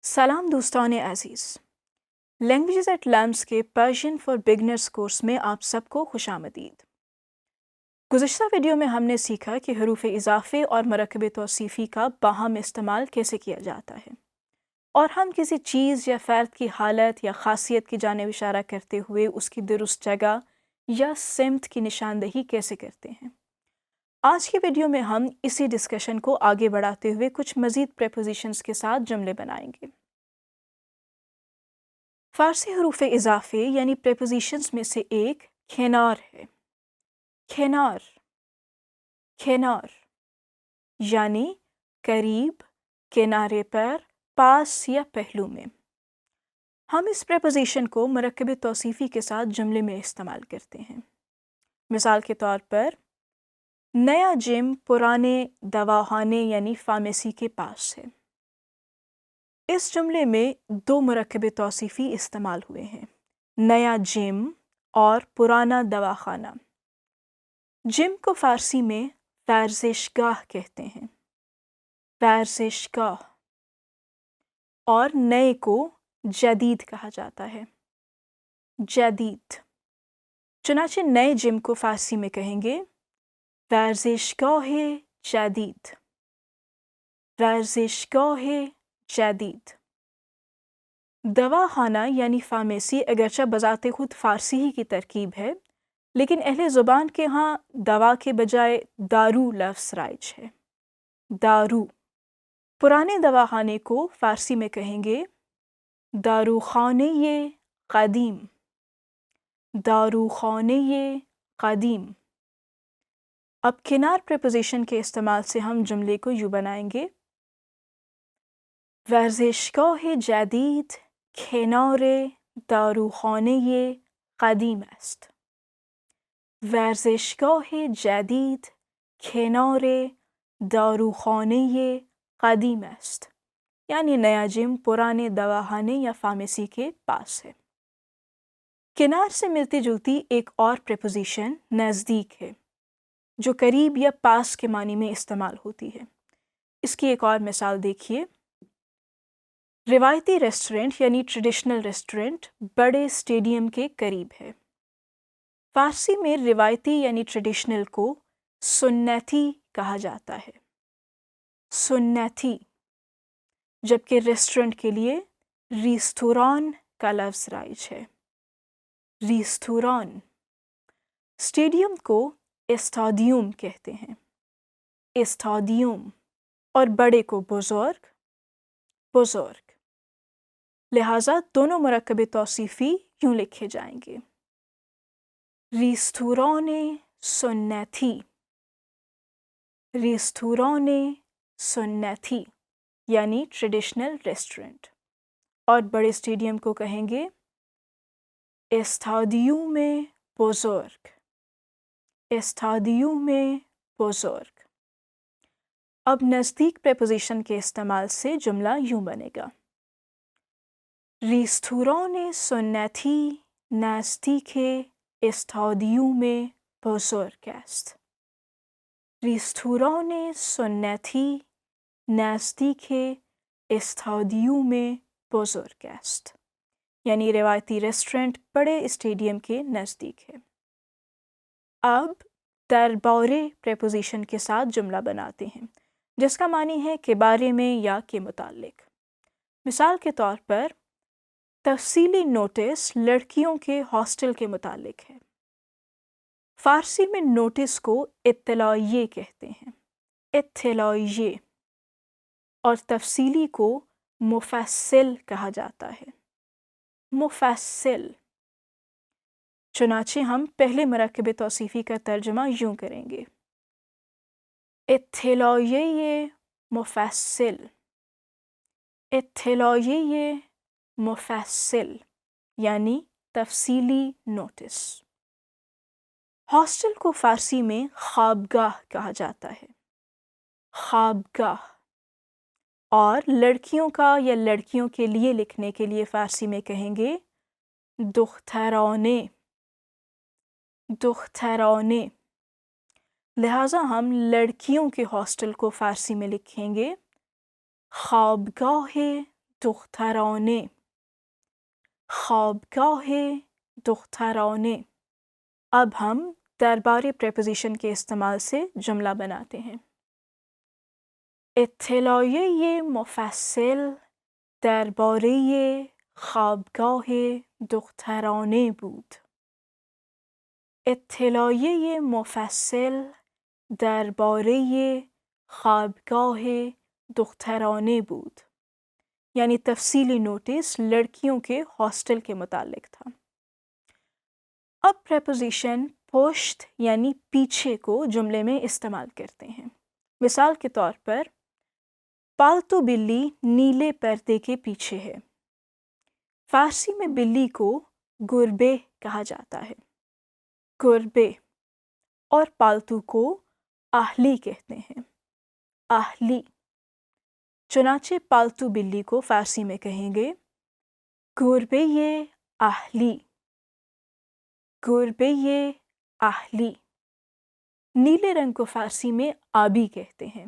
سلام دوستان عزیز، languages at لیمس کے پرشین فار بگنرز کورس میں آپ سب کو خوش آمدید۔ گزشتہ ویڈیو میں ہم نے سیکھا کہ حروف اضافے اور مرکب توصیفی کا باہم استعمال کیسے کیا جاتا ہے، اور ہم کسی چیز یا فرد کی حالت یا خاصیت کی جانب اشارہ کرتے ہوئے اس کی درست جگہ یا سمت کی نشاندہی کیسے کرتے ہیں۔ آج کی ویڈیو میں ہم اسی ڈسکشن کو آگے بڑھاتے ہوئے کچھ مزید پریپوزیشنز کے ساتھ جملے بنائیں گے۔ فارسی حروف اضافے یعنی پریپوزیشنز میں سے ایک کھینار ہے۔ کھینار، کھینار یعنی قریب، کنارے پر، پاس یا پہلو میں۔ ہم اس پریپوزیشن کو مرکب توصیفی کے ساتھ جملے میں استعمال کرتے ہیں۔ مثال کے طور پر، نیا جم پرانے دواخانے یعنی فارمیسی کے پاس ہے۔ اس جملے میں دو مرکب توصیفی استعمال ہوئے ہیں، نیا جم اور پرانا دواخانہ۔ جم کو فارسی میں ورزش گاہ کہتے ہیں، ورزش گاہ، اور نئے کو جدید کہا جاتا ہے، جدید۔ چنانچہ نئے جم کو فارسی میں کہیں گے ورزش گاہ جدید، ورزش گاہ جدید۔ دواخانہ یعنی فارمیسی اگرچہ بذات خود فارسی ہی کی ترکیب ہے، لیکن اہل زبان کے ہاں دوا کے بجائے دارو لفظ رائج ہے، دارو۔ پرانے دواخانے کو فارسی میں کہیں گے داروخانہ قدیم، داروخانہ قدیم۔ اب کنار پریپوزیشن کے استعمال سے ہم جملے کو یوں بنائیں گے، ورزشگاه جدید کنار داروخانه قدیم است. ورزشگاه جدید کنار داروخانه قدیم است. یعنی نیا جم پرانے دواخانے یا فارمیسی کے پاس ہے۔ کنار سے ملتی جلتی ایک اور پریپوزیشن نزدیک ہے، جو قریب یا پاس کے معنی میں استعمال ہوتی ہے۔ اس کی ایک اور مثال دیکھیے، روایتی ریسٹورنٹ یعنی ٹریڈیشنل ریسٹورنٹ بڑے اسٹیڈیم کے قریب ہے۔ فارسی میں روایتی یعنی ٹریڈیشنل کو سنتی کہا جاتا ہے، سنتی، جبکہ ریسٹورنٹ کے لیے ریستوران کا لفظ رائج ہے، ریستوران۔ اسٹیڈیم کو اسٹادیوم کہتے ہیں، اسٹادیوم، اور بڑے کو بزرگ، بزرگ۔ لہٰذا دونوں مرکب توصیفی یوں لکھے جائیں گے، ریستوران سنتی، ریستوران سنتی یعنی ٹریڈیشنل ریسٹورنٹ، اور بڑے اسٹیڈیم کو کہیں گے استادیوم بزرگ، استادیوم بزرگ۔ اب نزدیک پریپوزیشن کے استعمال سے جملہ یوں بنے گا، ریستوران سنتی نزدیک استادیوم بزرگ است. ریستوران سنتی نزدیک استادیوم بزرگ است. یعنی روایتی ریسٹورنٹ بڑے اسٹیڈیم کے نزدیک ہے۔ اب دربارے پریپوزیشن کے ساتھ جملہ بناتے ہیں، جس کا معنی ہے کے بارے میں یا کے متعلق۔ مثال کے طور پر، تفصیلی نوٹس لڑکیوں کے ہاسٹل کے متعلق ہے۔ فارسی میں نوٹس کو اطلاعیے کہتے ہیں، اطلاعیے، اور تفصیلی کو مفصل کہا جاتا ہے، مفصل۔ چنانچہ ہم پہلے مرکب توصیفی کا ترجمہ یوں کریں گے، اطلاعیے مفصل، اطلاعیے مفصل یعنی تفصیلی نوٹس۔ ہاسٹل کو فارسی میں خوابگاہ کہا جاتا ہے، خوابگاہ، اور لڑکیوں کا یا لڑکیوں کے لیے لکھنے کے لیے فارسی میں کہیں گے دخترانه، دخترانه۔ لہٰذا ہم لڑکیوں کے ہاسٹل کو فارسی میں لکھیں گے خوابگاہ دخترانه خوابگاه دخترانه. اب ہم دربارے پریپوزیشن کے استعمال سے جملہ بناتے ہیں. اطلاعیه مفصل درباره خوابگاه دخترانه بود. اطلاعیه مفصل درباره خوابگاه دخترانه بود. یعنی تفصیلی نوٹس لڑکیوں کے ہاسٹل کے متعلق تھا. اب پریپوزیشن پشت یعنی پیچھے کو جملے میں استعمال کرتے ہیں. مثال کے طور پر پالتو بلی نیلے پردے کے پیچھے ہے. فارسی میں بلی کو گربے کہا جاتا ہے. گربے. اور پالتو کو آہلی کہتے ہیں. آہلی. چنانچہ پالتو بلی کو فارسی میں کہیں گے گربے آہلی. گربے آہلی. نیلے رنگ کو فارسی میں آبی کہتے ہیں.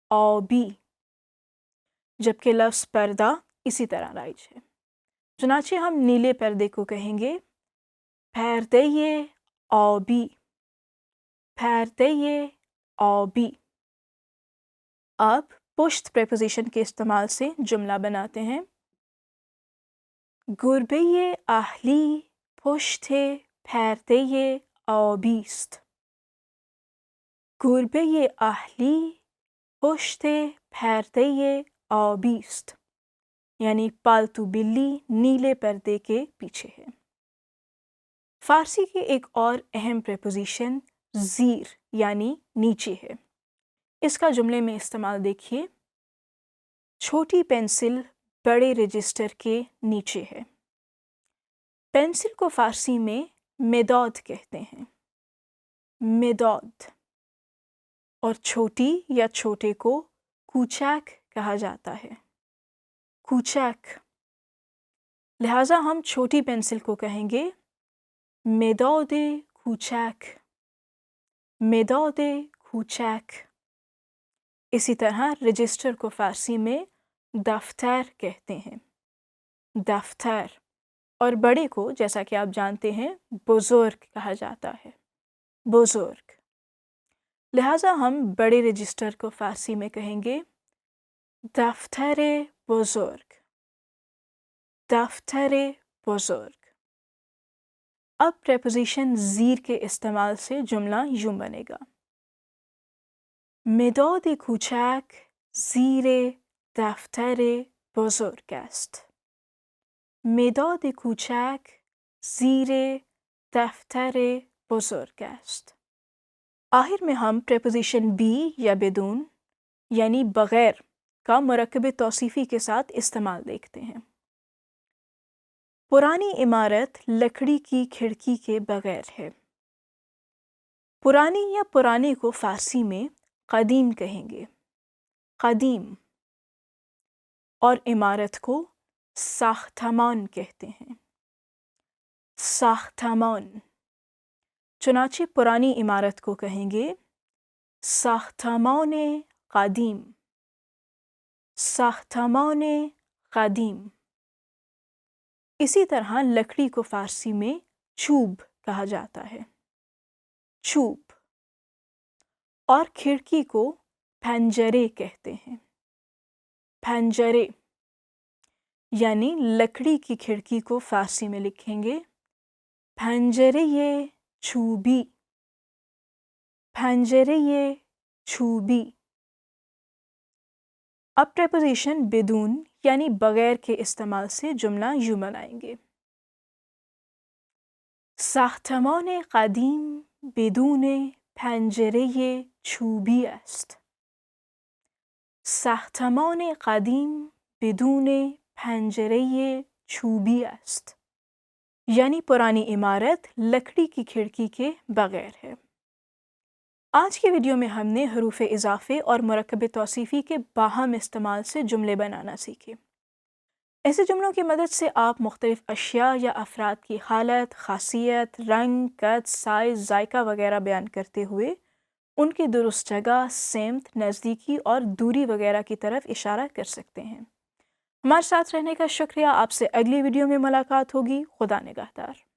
آبی. جبکہ لفظ پردہ اسی طرح رائج ہے. چنانچہ ہم نیلے پردے کو کہیں گے پردے آبی. پردے آبی. اب پشت پریپوزیشن کے استعمال سے جملہ بناتے ہیں. گربه اهلی پشت پرده آبی است. گربه اهلی پشت پرده آبی است. یعنی پالتو بلی نیلے پردے کے پیچھے ہے. فارسی کی ایک اور اہم پریپوزیشن زیر یعنی نیچے ہے. اس کا جملے میں استعمال دیکھیے. چھوٹی پینسل بڑے رجسٹر کے نیچے ہے. پینسل کو فارسی میں مداد کہتے ہیں. مداد. اور چھوٹی یا چھوٹے کو کوچک کہا جاتا ہے. کوچک. لہٰذا ہم چھوٹی پینسل کو کہیں گے مداد کوچک. مداد کوچک. اسی طرح رجسٹر کو فارسی میں دفتر کہتے ہیں. دفتر. اور بڑے کو جیسا کہ آپ جانتے ہیں بزرگ کہا جاتا ہے. بزرگ. لہٰذا ہم بڑے رجسٹر کو فارسی میں کہیں گے دفتر بزرگ. دفتر بزرگ. اب پریپوزیشن زیر کے استعمال سے جملہ یوں بنے گا. مداد کوچک زیر دفتر بزرگ است. مداد کوچک زیر دفتر بزرگ است. آخر میں ہم پریپوزیشن بی یا بدون یعنی بغیر کا مرکب توصیفی کے ساتھ استعمال دیکھتے ہیں. پرانی عمارت لکڑی کی کھڑکی کے بغیر ہے. پرانی یا پرانے کو فارسی میں قدیم کہیں گے. قدیم. اور عمارت کو ساختمان کہتے ہیں. ساختمان. چنانچہ پرانی عمارت کو کہیں گے ساختمان قدیم. ساختمان قدیم. اسی طرح لکڑی کو فارسی میں چوب کہا جاتا ہے. چوب. اور کھڑکی کو پنجرے کہتے ہیں. پنجرے. یعنی لکڑی کی کھڑکی کو فارسی میں لکھیں گے پنجرے چوبی. پنجرے چوبی. اب پریپوزیشن بدون یعنی بغیر کے استعمال سے جملہ یوں بنائیں گے. ساختمان قدیم بدون پنجره چوبی است. ساختمان قدیم بدون پنجره چوبی است. یعنی پرانی عمارت لکڑی کی کھڑکی کے بغیر ہے. آج کی ویڈیو میں ہم نے حروف اضافے اور مرکب توصیفی کے باہم استعمال سے جملے بنانا سیکھے. ایسے جملوں کی مدد سے آپ مختلف اشیاء یا افراد کی حالت، خاصیت، رنگ، قد، سائز، ذائقہ وغیرہ بیان کرتے ہوئے ان کی درست جگہ، سمت، نزدیکی اور دوری وغیرہ کی طرف اشارہ کر سکتے ہیں. ہمارے ساتھ رہنے کا شکریہ. آپ سے اگلی ویڈیو میں ملاقات ہوگی. خدا نگہدار.